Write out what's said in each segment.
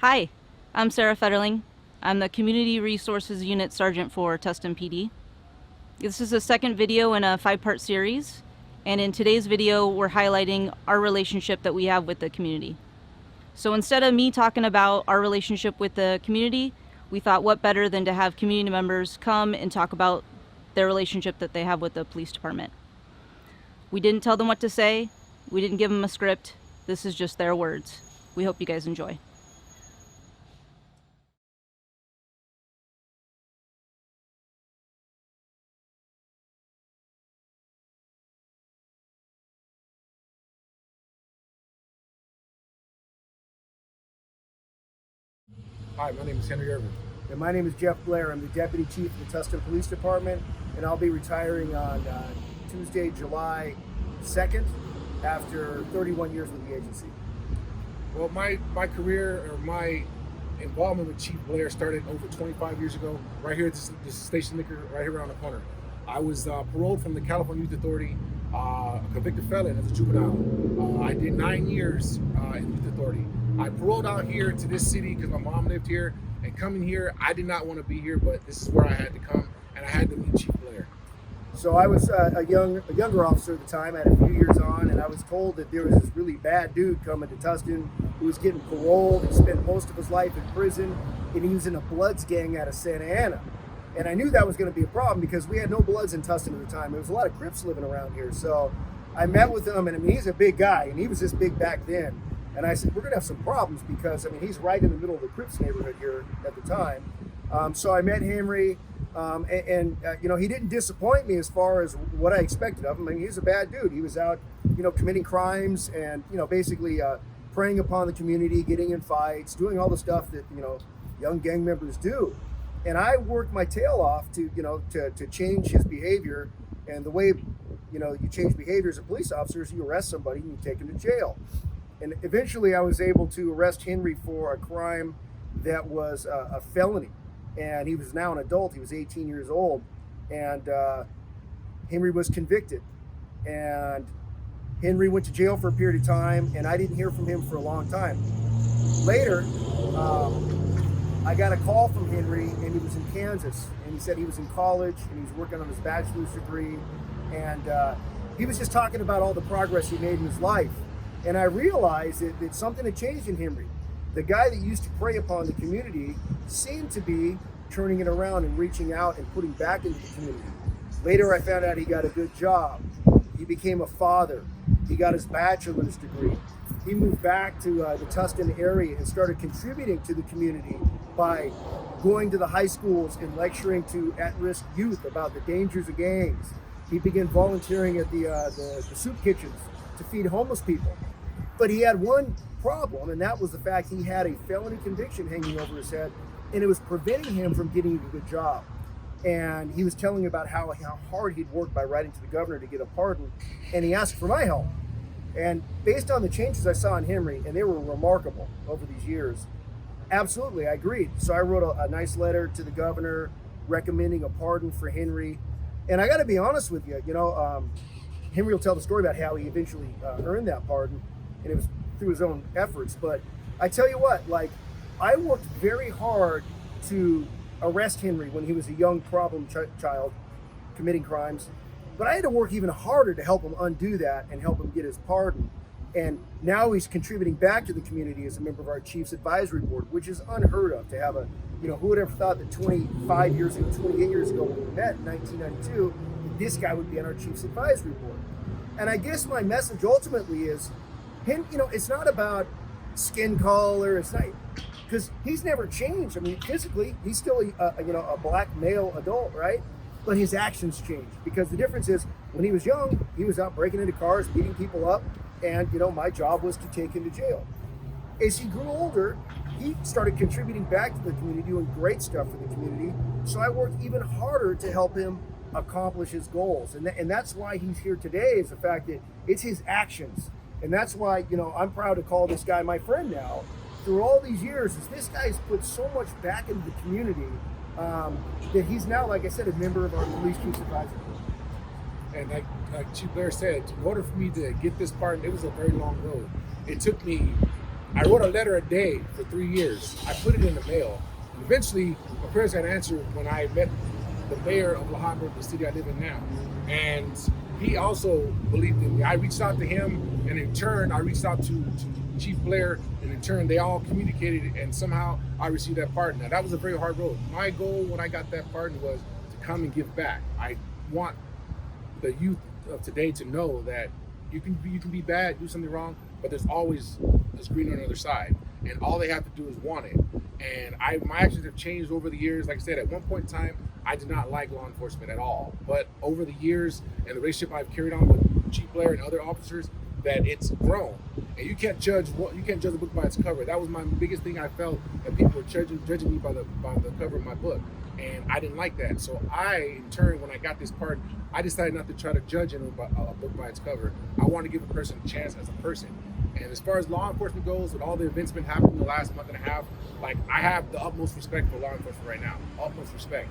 Hi, I'm Sarah Fetterling. I'm the Community Resources Unit Sergeant for Tustin PD. This is the second video in a 5-part series, and in today's video we're highlighting our relationship that we have with the community. So instead of me talking about our relationship with the community, we thought what better than to have community members come and talk about their relationship that they have with the police department. We didn't tell them what to say, we didn't give them a script, this is just their words. We hope you guys enjoy. Hi, my name is Henry Irvin. And my name is Jeff Blair. I'm the Deputy Chief of the Tustin Police Department, and I'll be retiring on Tuesday, July 2nd, after 31 years with the agency. Well, my career or my involvement with Chief Blair started over 25 years ago, right here at this station liquor right here around the corner. I was paroled from the California Youth Authority, a convicted felon as a juvenile. I did 9 years in Youth Authority. I paroled out here to this city because my mom lived here, and coming here, I did not want to be here, but this is where I had to come, and I had to meet Chief Blair. So I was a younger officer at the time. I had a few years on, and I was told that there was this really bad dude coming to Tustin who was getting paroled. He spent most of his life in prison, and he was in a Bloods gang out of Santa Ana. And I knew that was going to be a problem because we had no Bloods in Tustin at the time. There was a lot of Crips living around here. So I met with him, and I mean, he's a big guy, and he was this big back then. And I said, we're going to have some problems because, I mean, he's right in the middle of the Crips neighborhood here at the time. So I met Henry, and you know, he didn't disappoint me as far as what I expected of him. I mean, he's a bad dude. He was out, you know, committing crimes and, you know, basically preying upon the community, getting in fights, doing all the stuff that, you know, young gang members do. And I worked my tail off to, you know, to change his behavior. And the way, you know, you change behavior as a police officer is you arrest somebody and you take him to jail. And eventually I was able to arrest Henry for a crime that was a felony. And he was now an adult. He was 18 years old. And Henry was convicted. And Henry went to jail for a period of time, and I didn't hear from him for a long time. Later, I got a call from Henry, and he was in Kansas. And he said he was in college, and he was working on his bachelor's degree. And he was just talking about all the progress he made in his life. And I realized that something had changed in Henry. The guy that used to prey upon the community seemed to be turning it around and reaching out and putting back into the community. Later, I found out he got a good job. He became a father. He got his bachelor's degree. He moved back to the Tustin area and started contributing to the community by going to the high schools and lecturing to at-risk youth about the dangers of gangs. He began volunteering at the soup kitchens to feed homeless people. But he had one problem, and that was the fact he had a felony conviction hanging over his head, and it was preventing him from getting a good job. And he was telling about how hard he'd worked by writing to the governor to get a pardon, and he asked for my help. And based on the changes I saw in Henry, and they were remarkable over these years, absolutely, I agreed. So I wrote a nice letter to the governor recommending a pardon for Henry. And I got to be honest with you, you know, Henry will tell the story about how he eventually earned that pardon, and it was through his own efforts. But I tell you what, like, I worked very hard to arrest Henry when he was a young problem child committing crimes. But I had to work even harder to help him undo that and help him get his pardon. And now he's contributing back to the community as a member of our Chief's Advisory Board, which is unheard of to have a, you know, who would have thought that 28 years ago when we met in 1992, this guy would be on our Chief's Advisory Board. And I guess my message ultimately is, him, you know, it's not about skin color. It's not, because he's never changed. I mean, physically, he's still a black male adult, right? But his actions changed, because the difference is when he was young, he was out breaking into cars, beating people up, and, you know, my job was to take him to jail. As he grew older, he started contributing back to the community, doing great stuff for the community. So I worked even harder to help him accomplish his goals. And that's why he's here today, is the fact that it's his actions. And that's why, you know, I'm proud to call this guy my friend now. Through all these years, is this guy's put so much back into the community that he's now, like I said, a member of our Police Chief's Advisory Board. And like Chief Blair said, in order for me to get this pardon, it was a very long road. It took me I wrote a letter a day for 3 years. I put it in the mail. And eventually, my prayers got answered when I met the mayor of La Habra, the city I live in now. And he also believed in me. I reached out to him, and in turn, I reached out to Chief Blair, and in turn, they all communicated, and somehow I received that pardon. Now, that was a very hard road. My goal when I got that pardon was to come and give back. I want the youth of today to know that you can be bad, do something wrong, but there's always this green on the other side, and all they have to do is want it. And my actions have changed over the years. Like I said, at one point in time, I did not like law enforcement at all. But over the years and the relationship I've carried on with Chief Blair and other officers, that it's grown. And you can't judge the book by its cover. That was my biggest thing. I felt that people were judging me by the cover of my book, and I didn't like that. So I, in turn, when I got this part, I decided not to try to judge a book by its cover. I want to give a person a chance as a person. And as far as law enforcement goes, with all the events been happening in the last month and a half, like, I have the utmost respect for law enforcement right now. Utmost respect.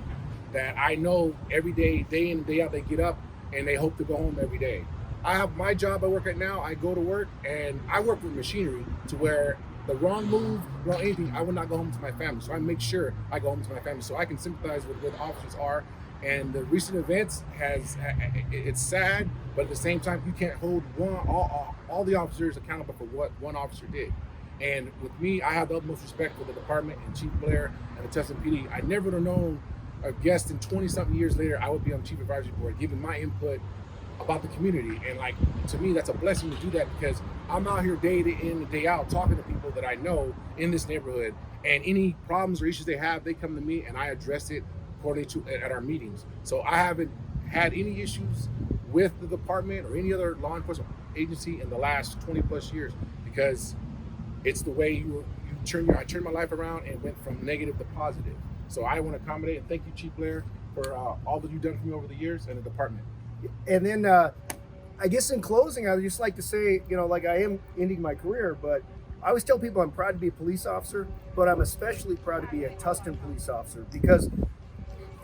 That I know every day, day in and day out, they get up and they hope to go home every day. I have my job I work at now. I go to work and I work with machinery to where the wrong move, wrong anything, I will not go home to my family. So I make sure I go home to my family so I can sympathize with what officers are. And the recent events it's sad, but at the same time, you can't hold all the officers accountable for what one officer did. And with me, I have the utmost respect for the department and Chief Blair and the Tustin PD. I never would have known a guest in 20-something years later, I would be on the Chief Advisory Board, giving my input about the community. And like, to me, that's a blessing to do that, because I'm out here day in and day out talking to people that I know in this neighborhood, and any problems or issues they have, they come to me and I address it according to at our meetings. So I haven't had any issues with the department or any other law enforcement agency in the last 20 plus years, because it's the way I turned my life around and went from negative to positive. So I want to accommodate and thank you, Chief Blair, for all that you've done for me over the years and the department. And then I guess in closing, I would just like to say, like, I am ending my career, but I always tell people I'm proud to be a police officer, but I'm especially proud to be a Tustin police officer, because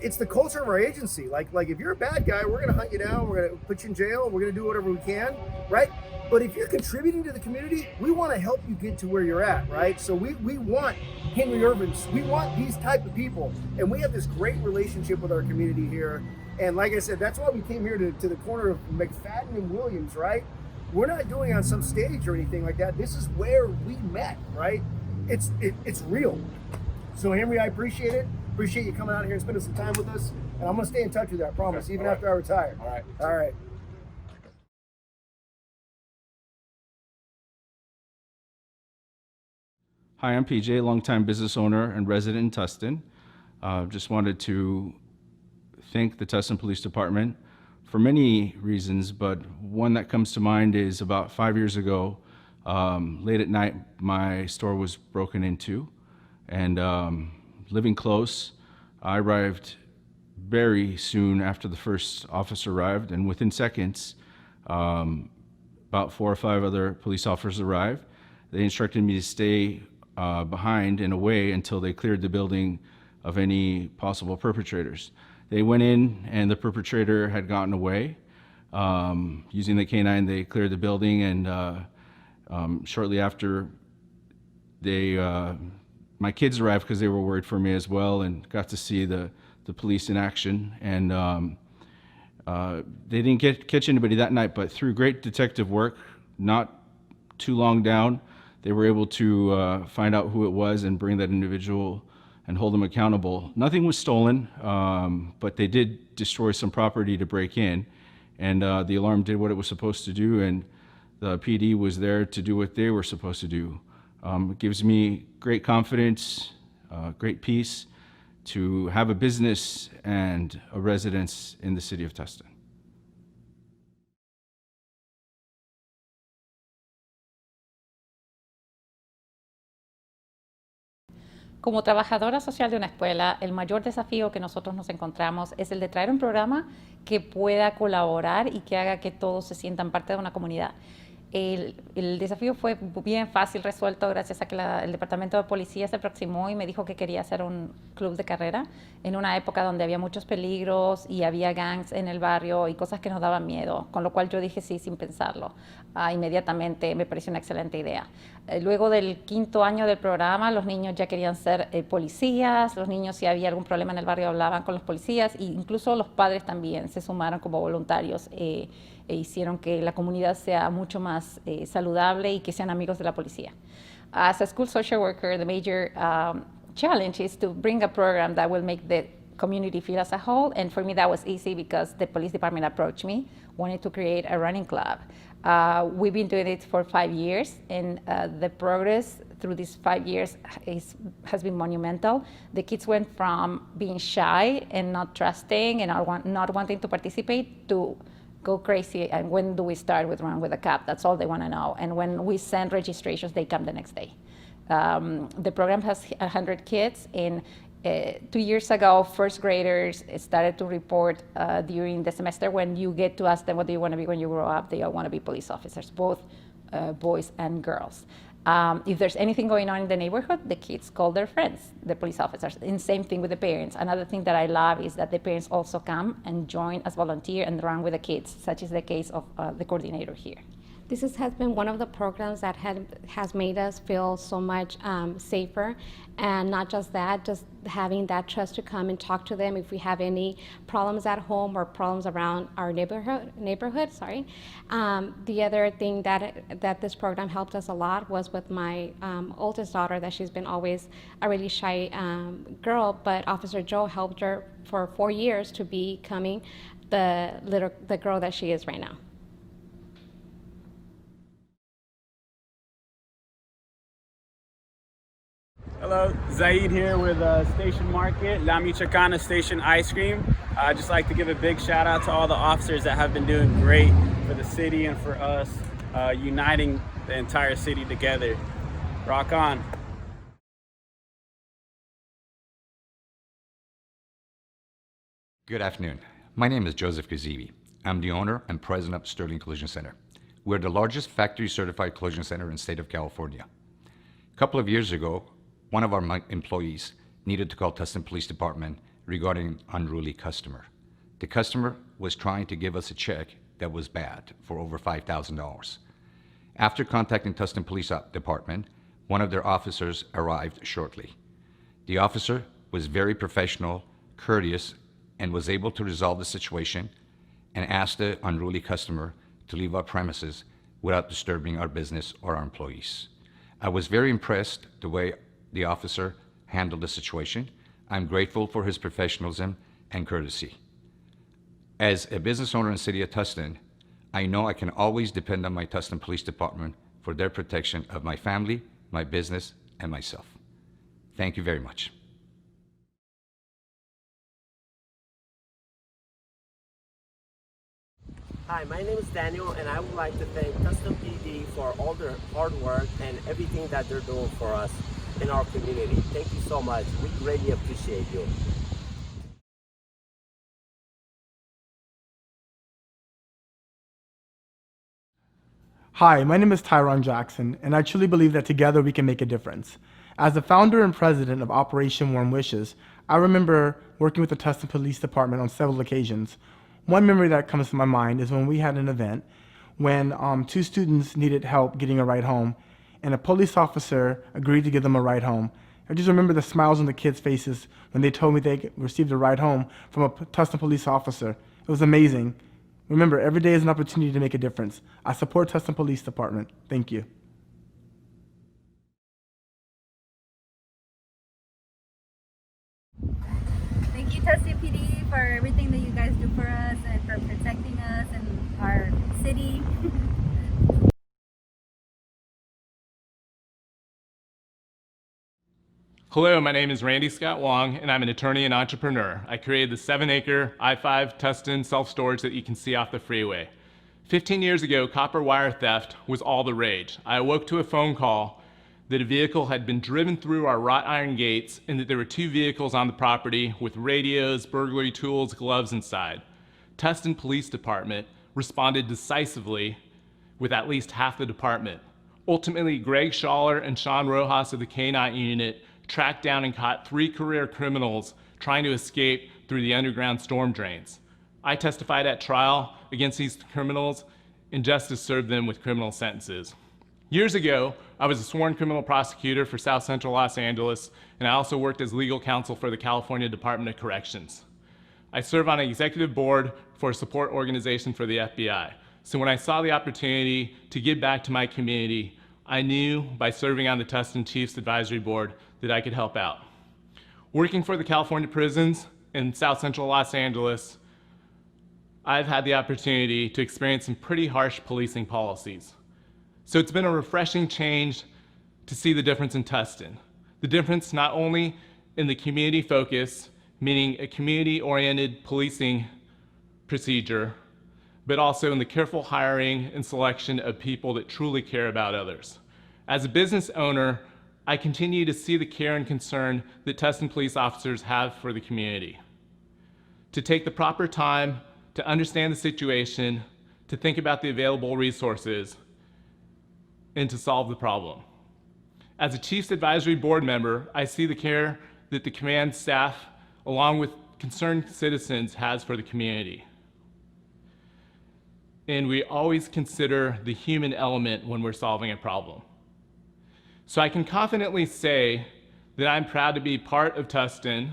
it's the culture of our agency. Like if you're a bad guy, we're going to hunt you down, we're going to put you in jail, we're going to do whatever we can, right? But if you're contributing to the community, we want to help you get to where you're at, right? So we want Henry Irvins, we want these type of people, and we have this great relationship with our community here. And like I said, that's why we came here to the corner of McFadden and Williams, right? We're not doing it on some stage or anything like that. This is where we met, right? It's real. So Henry, I appreciate it. Appreciate you coming out here and spending some time with us. And I'm going to stay in touch with you, I promise, okay, even after I retire. All right. All right. Hi, I'm PJ, longtime business owner and resident in Tustin. Just wanted to thank the Tustin Police Department for many reasons, but one that comes to mind is about 5 years ago, late at night, my store was broken into, and living close, I arrived very soon after the first officer arrived, and within seconds, about 4 or 5 other police officers arrived. They instructed me to stay behind and away until they cleared the building of any possible perpetrators. They went in and the perpetrator had gotten away. Using the canine, they cleared the building, and shortly after, my kids arrived because they were worried for me as well, and got to see the police in action. And they didn't catch anybody that night, but through great detective work, not too long down, they were able to find out who it was and bring that individual and hold them accountable. Nothing was stolen, but they did destroy some property to break in, and the alarm did what it was supposed to do, and the PD was there to do what they were supposed to do. It gives me great confidence, great peace to have a business and a residence in the city of Tustin. Como trabajadora social de una escuela, el mayor desafío que nosotros nos encontramos es el de traer un programa que pueda colaborar y que haga que todos se sientan parte de una comunidad. El desafío fue bien fácil resuelto gracias a que el departamento de policía se aproximó y me dijo que quería hacer un club de carrera en una época donde había muchos peligros y había gangs en el barrio y cosas que nos daban miedo, con lo cual yo dije sí sin pensarlo. Inmediatamente me pareció una excelente idea. Luego del 5º año del programa, los niños ya querían ser policías, los niños si había algún problema en el barrio hablaban con los policías e incluso los padres también se sumaron como voluntarios e hicieron que la comunidad sea mucho más saludable y que sean amigos de la policía. As a school social worker, the major challenge is to bring a program that will make the community feel as a whole, and for me that was easy because the police department approached me, wanted to create a running club. We've been doing it for 5 years, and the progress through these 5 years has been monumental. The kids went from being shy and not trusting and not wanting to participate to go crazy, and when do we start with Run with a Cop? That's all they want to know. And when we send registrations, they come the next day. The program has 100 kids, and 2 years ago, first graders started to report during the semester. When you get to ask them what do you want to be when you grow up, they all want to be police officers, both boys and girls. If there's anything going on in the neighborhood, the kids call their friends, the police officers. And same thing with the parents. Another thing that I love is that the parents also come and join as volunteer and run with the kids, such is the case of the coordinator here. This has been one of the programs that has made us feel so much safer, and not just that, just having that trust to come and talk to them if we have any problems at home or problems around our neighborhood. The other thing that this program helped us a lot was with my oldest daughter, that she's been always a really shy girl, but Officer Joe helped her for 4 years to becoming the girl that she is right now. Hello, Zaid here with Station Market, La Michoacana Station Ice Cream. I'd just like to give a big shout out to all the officers that have been doing great for the city and for us, uniting the entire city together. Rock on. Good afternoon. My name is Joseph Kazemi. I'm the owner and president of Sterling Collision Center. We're the largest factory-certified collision center in the state of California. A couple of years ago, one of our employees needed to call Tustin Police Department regarding an unruly customer. The customer was trying to give us a check that was bad for over $5,000. After contacting Tustin Police Department, one of their officers arrived shortly. The officer was very professional, courteous, and was able to resolve the situation and asked the unruly customer to leave our premises without disturbing our business or our employees. I was very impressed the way the officer handled the situation. I'm grateful for his professionalism and courtesy. As a business owner in the city of Tustin, I know I can always depend on my Tustin Police Department for their protection of my family, my business, and myself. Thank you very much. Hi, my name is Daniel, and I would like to thank Tustin PD for all their hard work and everything that they're doing for us in our community. Thank you so much. We greatly appreciate you. Hi, my name is Tyrone Jackson, and I truly believe that together we can make a difference. As the founder and president of Operation Warm Wishes, I remember working with the Tustin Police Department on several occasions. One memory that comes to my mind is when we had an event when 2 students needed help getting a ride home, and a police officer agreed to give them a ride home. I just remember the smiles on the kids' faces when they told me they received a ride home from a Tustin police officer. It was amazing. Remember, every day is an opportunity to make a difference. I support Tustin Police Department. Thank you. Thank you, Tustin PD, for everything that you guys do for us and for protecting us and our city. Hello, my name is Randy Scott Wong, and I'm an attorney and entrepreneur. I created the 7-acre I-5 Tustin self-storage that you can see off the freeway. 15 years ago, copper wire theft was all the rage. I awoke to a phone call that a vehicle had been driven through our wrought iron gates and that there were 2 vehicles on the property with radios, burglary tools, gloves inside. Tustin Police Department responded decisively with at least half the department. Ultimately, Greg Schaller and Sean Rojas of the K-9 unit tracked down and caught 3 career criminals trying to escape through the underground storm drains. I testified at trial against these criminals, and justice served them with criminal sentences. Years ago, I was a sworn criminal prosecutor for South Central Los Angeles, and I also worked as legal counsel for the California Department of Corrections. I serve on an executive board for a support organization for the FBI. So when I saw the opportunity to give back to my community, I knew by serving on the Tustin Chiefs Advisory Board that I could help out. Working for the California prisons in South Central Los Angeles, I've had the opportunity to experience some pretty harsh policing policies. So it's been a refreshing change to see the difference in Tustin. The difference not only in the community focus, meaning a community-oriented policing procedure, but also in the careful hiring and selection of people that truly care about others. As a business owner, I continue to see the care and concern that Tustin police officers have for the community. To take the proper time to understand the situation, to think about the available resources, and to solve the problem. As a Chiefs Advisory Board member, I see the care that the command staff, along with concerned citizens, has for the community. And we always consider the human element when we're solving a problem. So I can confidently say that I'm proud to be part of Tustin,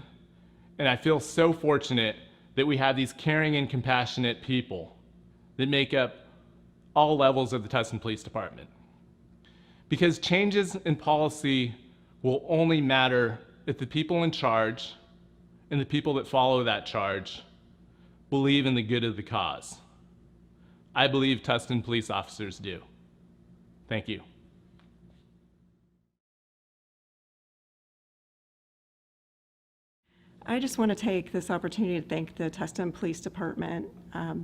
and I feel so fortunate that we have these caring and compassionate people that make up all levels of the Tustin Police Department. Because changes in policy will only matter if the people in charge and the people that follow that charge believe in the good of the cause. I believe Tustin police officers do. Thank you. I just want to take this opportunity to thank the Tustin Police Department.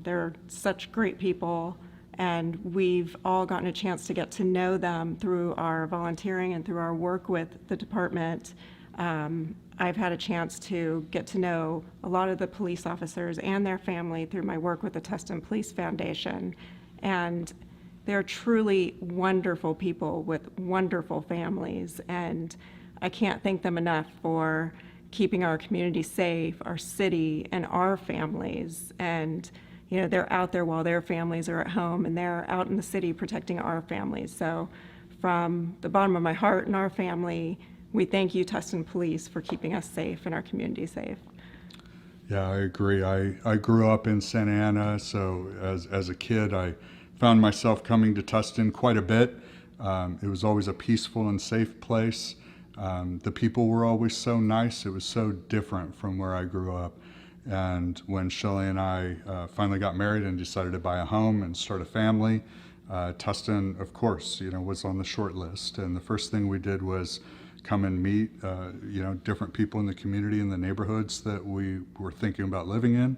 They're such great people, and we've all gotten a chance to get to know them through our volunteering and through our work with the department. I've had a chance to get to know a lot of the police officers and their family through my work with the Tustin Police Foundation, and they're truly wonderful people with wonderful families, and I can't thank them enough for keeping our community safe, our city, and our families. And you know, they're out there while their families are at home, and they're out in the city protecting our families. So from the bottom of my heart and our family, we thank you, Tustin Police, for keeping us safe and our community safe. Yeah, I agree. I grew up in Santa Ana, so as a kid, I found myself coming to Tustin quite a bit. It was always a peaceful and safe place. The people were always so nice. It was so different from where I grew up. And when Shelley and I finally got married and decided to buy a home and start a family, Tustin, of course, was on the short list. And the first thing we did was come and meet, different people in the community, in the neighborhoods that we were thinking about living in.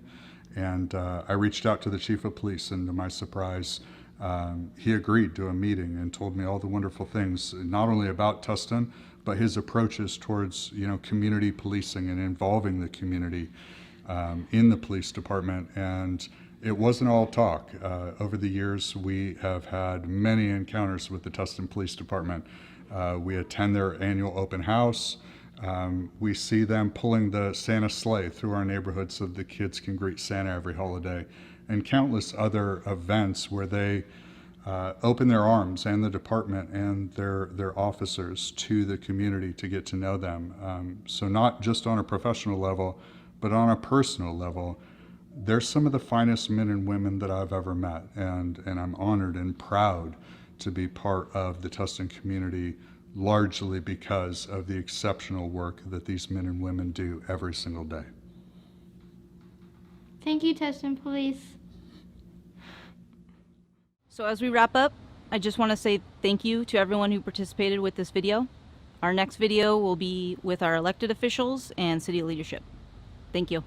And I reached out to the chief of police, and to my surprise, he agreed to a meeting and told me all the wonderful things, not only about Tustin, but his approaches towards, community policing and involving the community in the police department. And it wasn't all talk. Over the years, we have had many encounters with the Tustin Police Department. We attend their annual open house. We see them pulling the Santa sleigh through our neighborhood so the kids can greet Santa every holiday, and countless other events where they open their arms, and the department and their officers, to the community to get to know them. So not just on a professional level, but on a personal level, they're some of the finest men and women that I've ever met, and I'm honored and proud to be part of the Tustin community, largely because of the exceptional work that these men and women do every single day. Thank you, Tustin Police. So as we wrap up, I just want to say thank you to everyone who participated with this video. Our next video will be with our elected officials and city leadership. Thank you.